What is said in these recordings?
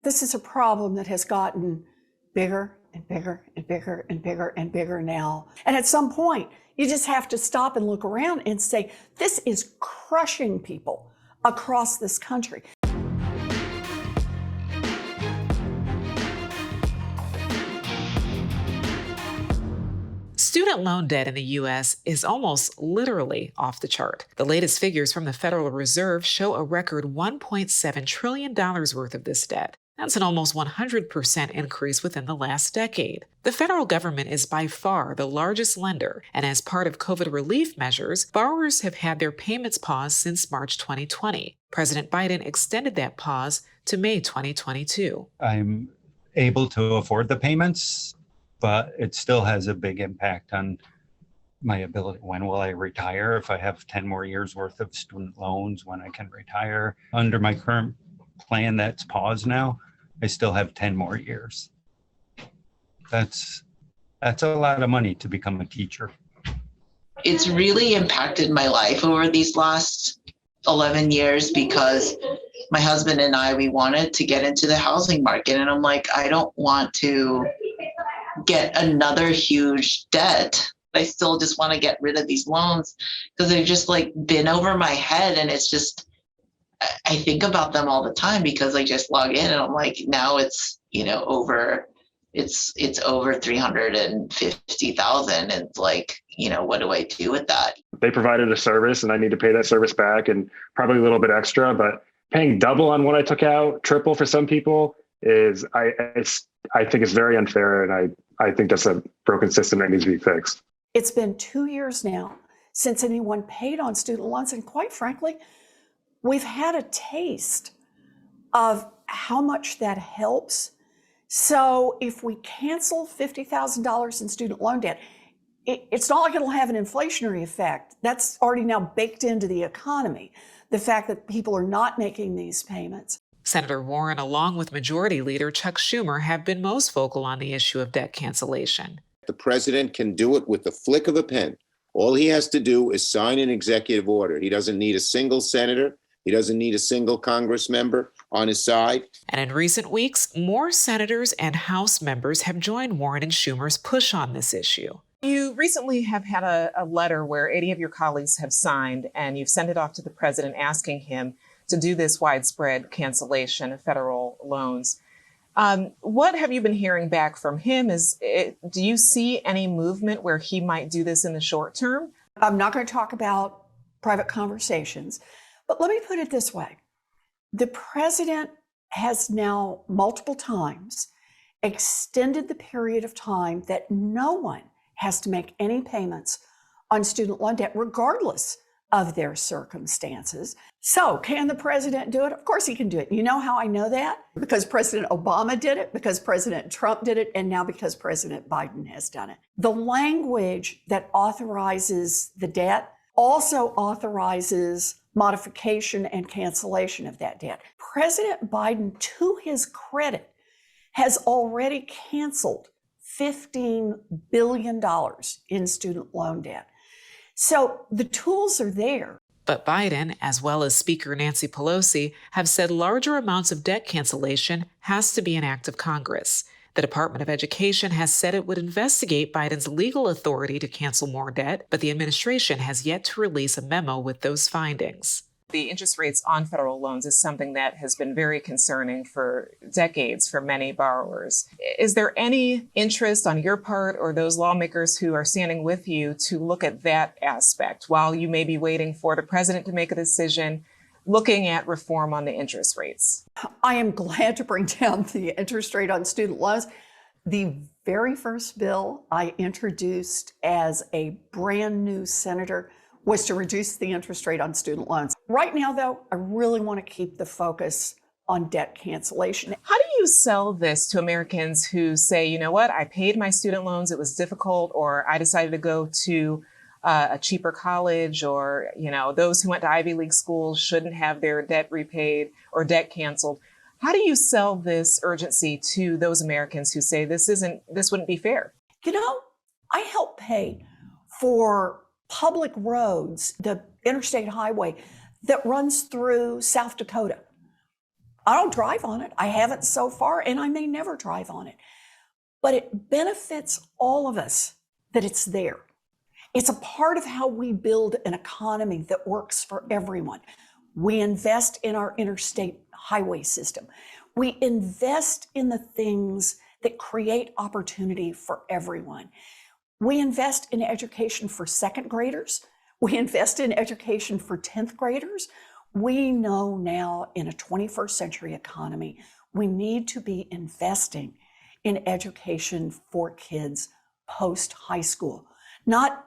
This is a problem that has gotten bigger and bigger and bigger and bigger and bigger now. And at some point, you just have to stop and look around and say, this is crushing people across this country. Student loan debt in the U.S. is almost literally off the chart. The latest figures from the Federal Reserve show a record $1.7 trillion worth of this debt. That's an almost 100% increase within the last decade. The federal government is by far the largest lender, and as part of COVID relief measures, borrowers have had their payments paused since March 2020. President Biden extended that pause to May 2022. I'm able to afford the payments, but it still has a big impact on my ability. When will I retire? If I have 10 more years worth of student loans, when I can retire. Under my current plan that's paused now, I still have 10 more years. That's a lot of money to become a teacher. It's really impacted my life over these last 11 years because my husband and I, we wanted to get into the housing market. And I'm like, I don't want to get another huge debt. I still just want to get rid of these loans because they've just like been over my head. And it's just, I think about them all the time because I just log in and I'm like, now it's, over, it's over 350,000. And it's like, what do I do with that? They provided a service and I need to pay that service back and probably a little bit extra, but paying double on what I took out, triple for some people is, I think it's very unfair. And I think that's a broken system that needs to be fixed. It's been 2 years now since anyone paid on student loans. And quite frankly, we've had a taste of how much that helps. So if we cancel $50,000 in student loan debt, it's not like it'll have an inflationary effect. That's already now baked into the economy, the fact that people are not making these payments. Senator Warren, along with Majority Leader Chuck Schumer, have been most vocal on the issue of debt cancellation. The president can do it with the flick of a pen. All he has to do is sign an executive order. He doesn't need a single senator. He doesn't need a single Congress member on his side. And in recent weeks, more senators and House members have joined Warren and Schumer's push on this issue. You recently have had a letter where 80 of your colleagues have signed, and you've sent it off to the president asking him to do this widespread cancellation of federal loans. What have you been hearing back from him? Do you see any movement where he might do this in the short term? I'm not going to talk about private conversations, but let me put it this way. The president has now multiple times extended the period of time that no one has to make any payments on student loan debt, regardless of their circumstances. So can the president do it? Of course he can do it. You know how I know that? Because President Obama did it, because President Trump did it, and now because President Biden has done it. The language that authorizes the debt also authorizes modification and cancellation of that debt. President Biden, to his credit, has already canceled $15 billion in student loan debt. So the tools are there. But Biden, as well as Speaker Nancy Pelosi, have said larger amounts of debt cancellation has to be an act of Congress. The Department of Education has said it would investigate Biden's legal authority to cancel more debt, but the administration has yet to release a memo with those findings. The interest rates on federal loans is something that has been very concerning for decades for many borrowers. Is there any interest on your part or those lawmakers who are standing with you to look at that aspect while you may be waiting for the president to make a decision, looking at reform on the interest rates? I am glad to bring down the interest rate on student loans. The very first bill I introduced as a brand new senator was to reduce the interest rate on student loans. Right now, though, I really want to keep the focus on debt cancellation. How do you sell this to Americans who say, you know what, I paid my student loans, it was difficult, or I decided to go to a cheaper college, or, those who went to Ivy League schools shouldn't have their debt repaid or debt canceled. How do you sell this urgency to those Americans who say this wouldn't be fair? I help pay for public roads, the interstate highway that runs through South Dakota. I don't drive on it. I haven't so far, and I may never drive on it. But it benefits all of us that it's there. It's a part of how we build an economy that works for everyone. We invest in our interstate highway system. We invest in the things that create opportunity for everyone. We invest in education for second graders. We invest in education for 10th graders. We know now in a 21st century economy, we need to be investing in education for kids post high school, not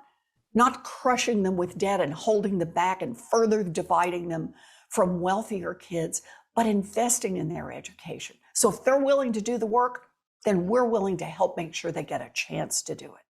crushing them with debt and holding them back and further dividing them from wealthier kids, but investing in their education. So if they're willing to do the work, then we're willing to help make sure they get a chance to do it.